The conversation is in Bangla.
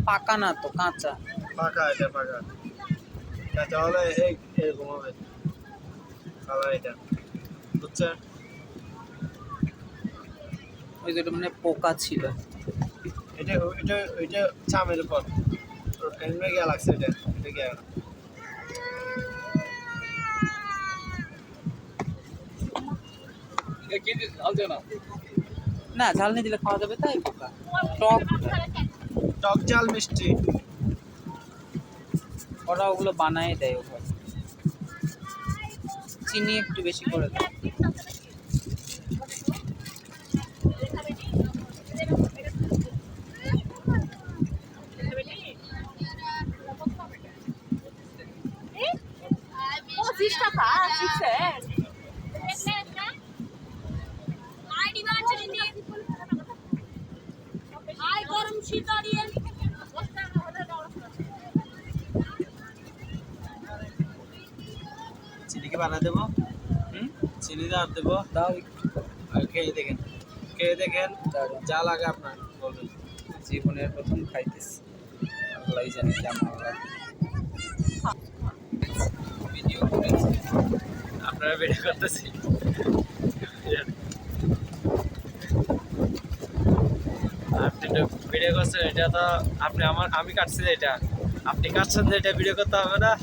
পাকা না তো, কাঁচা। পাকা, এটা পাকা। কাঁচা হলে এরকম হবে কালার, এটা বুঝছেন? ওই যেটা মানে পোকা ছিল। এটা ওইটা ওইটা চামের উপর এমনি গিয়া লাগছে, এটা গিয়া না, ঝাল নিয়ে দিলে খাওয়া যাবে, তাই পোকা। টক, টক ঝাল মিষ্টি। ওরা ওগুলো বানায় দেয় ওভাবে। চিনি একটু বেশি করে দেয়। চিনি কি বানা দেবো? চিনি আর দেবো, দাও আর খেয়ে দেখেন, খেয়ে দেখেন যা লাগে আপনার বলবেন। জীবনের প্রথম খাইতেছি, আল্লাহই জানে কেমন লাগে। ভিডিও করেছি, আপনারা ভিডিও করতেছি, আপনি তো ভিডিও করছেন, এটা তো আপনি আমি কাটছি, এটা আপনি কাটছেন, এটা ভিডিও করতে হবে না।